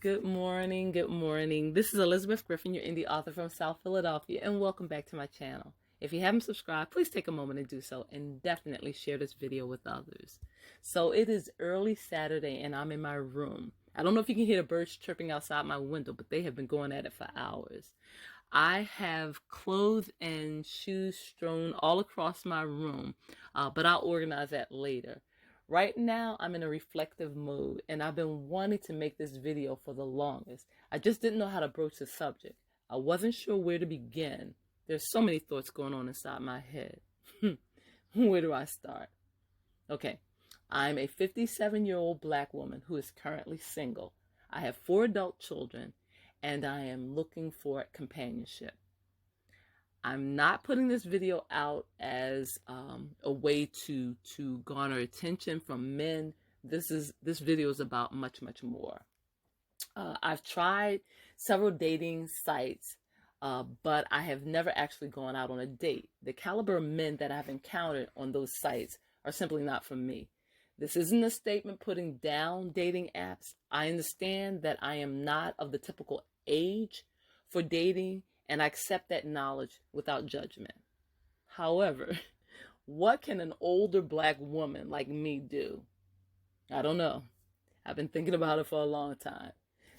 Good morning. Good morning. This is Elizabeth Griffin, your indie author from South Philadelphia, and welcome back to my channel. If you haven't subscribed, please take a moment and do so, and definitely share this video with others. So it is early Saturday, and I'm in my room. I don't know if you can hear the birds chirping outside my window, but they have been going at it for hours. I have clothes and shoes strewn all across my room, but I'll organize that later. Right now, I'm in a reflective mode, and I've been wanting to make this video for the longest. I just didn't know how to broach the subject. I wasn't sure where to begin. There's so many thoughts going on inside my head. Where do I start? Okay, I'm a 57-year-old Black woman who is currently single. I have 4 adult children, and I am looking for companionship. I'm not putting this video out as a way to garner attention from men. This video is about much more. I've tried several dating sites, but I have never actually gone out on a date. The caliber of men that I've encountered on those sites are simply not for me. This isn't a statement putting down dating apps. I understand that I am not of the typical age for dating, and I accept that knowledge without judgment. However, what can an older Black woman like me do? I don't know. I've been thinking about it for a long time.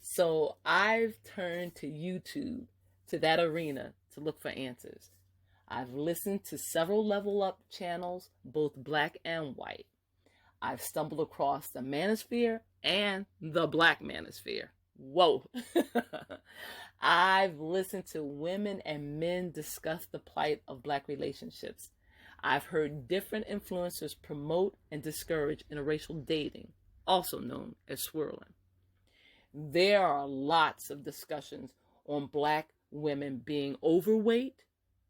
So I've turned to YouTube, to that arena, to look for answers. I've listened to several level up channels, both Black and white. I've stumbled across the manosphere and the Black manosphere. Whoa. I've listened to women and men discuss the plight of Black relationships. I've heard different influencers promote and discourage interracial dating, also known as swirling. There are lots of discussions on Black women being overweight.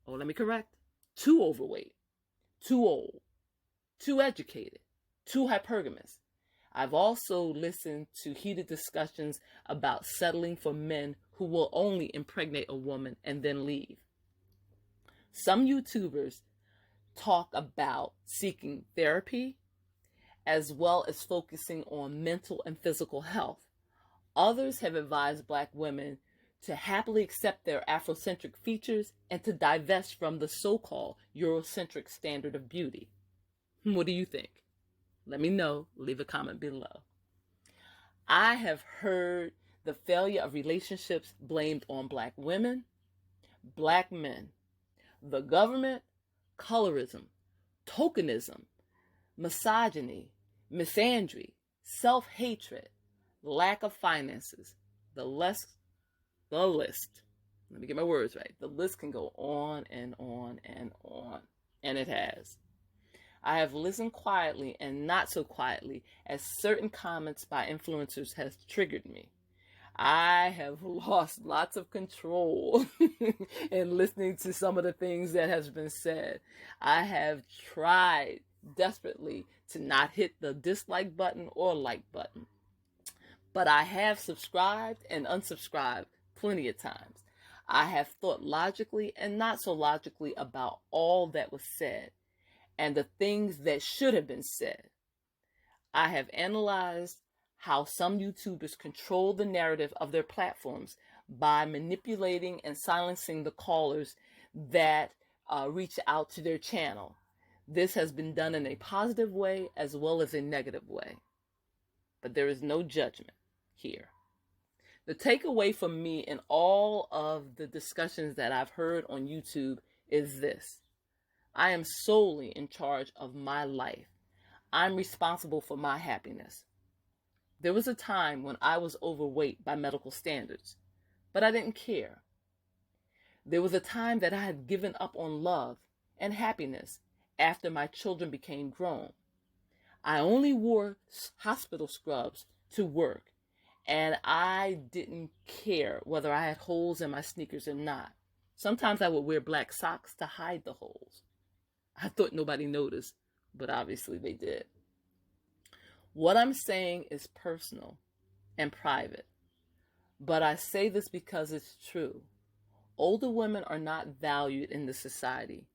Oh, let me correct. Too overweight, too old, too educated, too hypergamous. I've also listened to heated discussions about settling for men who will only impregnate a woman and then leave. Some YouTubers talk about seeking therapy as well as focusing on mental and physical health. Others have advised Black women to happily accept their Afrocentric features and to divest from the so-called Eurocentric standard of beauty. What do you think? Let me know. Leave a comment below. I have heard the failure of relationships blamed on Black women, Black men, the government, colorism, tokenism, misogyny, misandry, self-hatred, lack of finances. The list. Let me get my words right. The list can go on and on and on. And it has. I have listened quietly and not so quietly as certain comments by influencers has triggered me. I have lost lots of control in listening to some of the things that has been said. I have tried desperately to not hit the dislike button or like button. But I have subscribed and unsubscribed plenty of times. I have thought logically and not so logically about all that was said and the things that should have been said. I have analyzed how some YouTubers control the narrative of their platforms by manipulating and silencing the callers that reach out to their channel. This has been done in a positive way as well as a negative way. But there is no judgment here. The takeaway for me in all of the discussions that I've heard on YouTube is this. I am solely in charge of my life. I'm responsible for my happiness. There was a time when I was overweight by medical standards, but I didn't care. There was a time that I had given up on love and happiness after my children became grown. I only wore hospital scrubs to work, and I didn't care whether I had holes in my sneakers or not. Sometimes I would wear black socks to hide the holes. I thought nobody noticed, but obviously they did. What I'm saying is personal and private, but I say this because it's true. Older women are not valued in this society.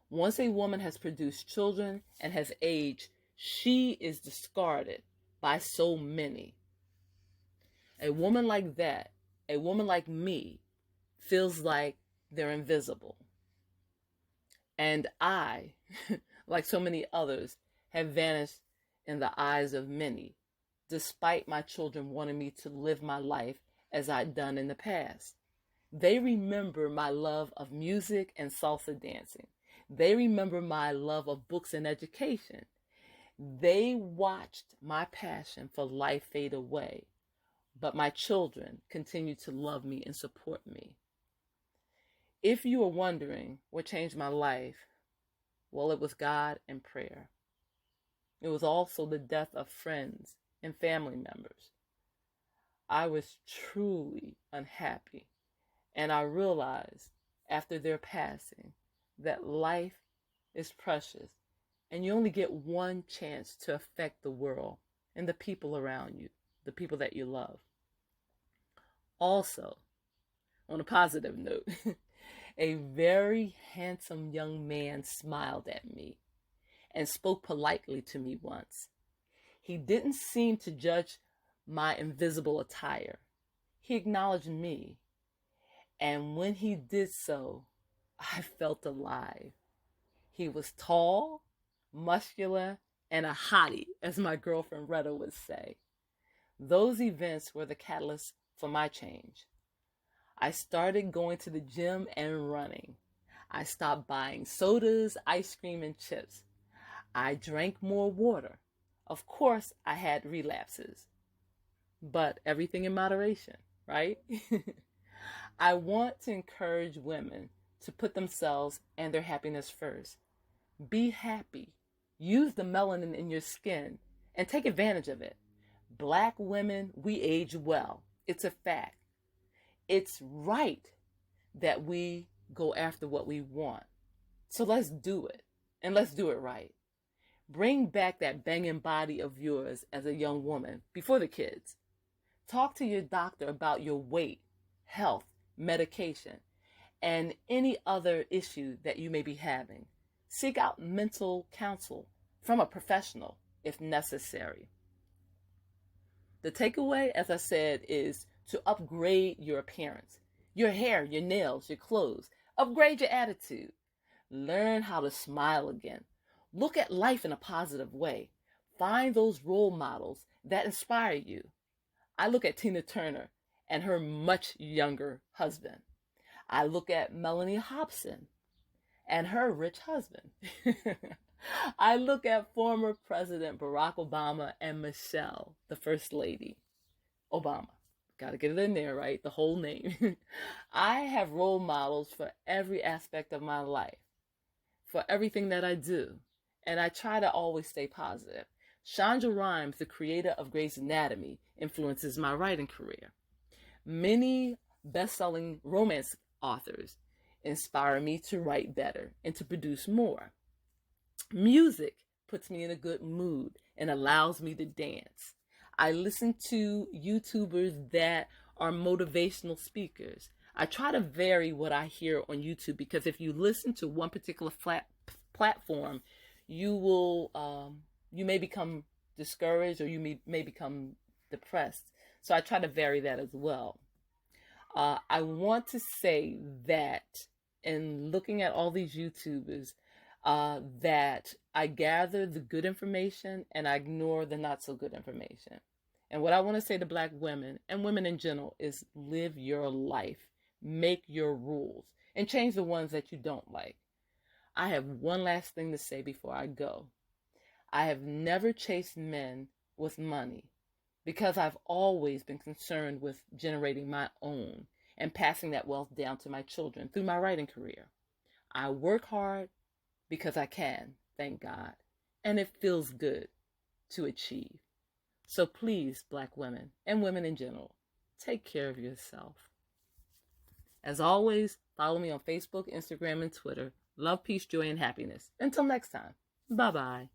Once a woman has produced children and has aged, she is discarded by so many. A woman like that, a woman like me, feels like they're invisible. And I, like so many others, have vanished in the eyes of many, despite my children wanting me to live my life as I'd done in the past. They remember my love of music and salsa dancing. They remember my love of books and education. They watched my passion for life fade away, but my children continue to love me and support me. If you are wondering what changed my life, well, it was God and prayer. It was also the death of friends and family members. I was truly unhappy, and I realized after their passing that life is precious and you only get one chance to affect the world and the people around you, the people that you love. Also, on a positive note, a very handsome young man smiled at me and spoke politely to me once. He didn't seem to judge my invisible attire. He acknowledged me, and when he did so, I felt alive. He was tall, muscular, and a hottie, as my girlfriend Retta would say. Those events were the catalyst for my change. I started going to the gym and running. I stopped buying sodas, ice cream, and chips. I drank more water. Of course, I had relapses, but everything in moderation, right? I want to encourage women to put themselves and their happiness first. Be happy. Use the melanin in your skin and take advantage of it. Black women, we age well. It's a fact. It's right that we go after what we want. So let's do it, and let's do it right. Bring back that banging body of yours as a young woman before the kids. Talk to your doctor about your weight, health, medication, and any other issue that you may be having. Seek out mental counsel from a professional if necessary. The takeaway, as I said, is to upgrade your appearance, your hair, your nails, your clothes. Upgrade your attitude. Learn how to smile again. Look at life in a positive way. Find those role models that inspire you. I look at Tina Turner and her much younger husband. I look at Melanie Hobson and her rich husband. I look at former President Barack Obama and Michelle, the First Lady. Obama. Got to get it in there, right? The whole name. I have role models for every aspect of my life, for everything that I do. And I try to always stay positive. Shonda Rhimes, the creator of Grey's Anatomy, influences my writing career. Many best-selling romance authors inspire me to write better and to produce more. Music puts me in a good mood and allows me to dance. I listen to YouTubers that are motivational speakers. I try to vary what I hear on YouTube because if you listen to one particular platform, you may become discouraged or you may become depressed. So I try to vary that as well. I want to say that in looking at all these YouTubers, that I gather the good information and I ignore the not so good information. And what I want to say to Black women and women in general is live your life, make your rules, and change the ones that you don't like. I have one last thing to say before I go. I have never chased men with money because I've always been concerned with generating my own and passing that wealth down to my children through my writing career. I work hard because I can, thank God, and it feels good to achieve. So please, Black women and women in general, take care of yourself. As always, follow me on Facebook, Instagram, and Twitter. Love, peace, joy, and happiness. Until next time, bye-bye.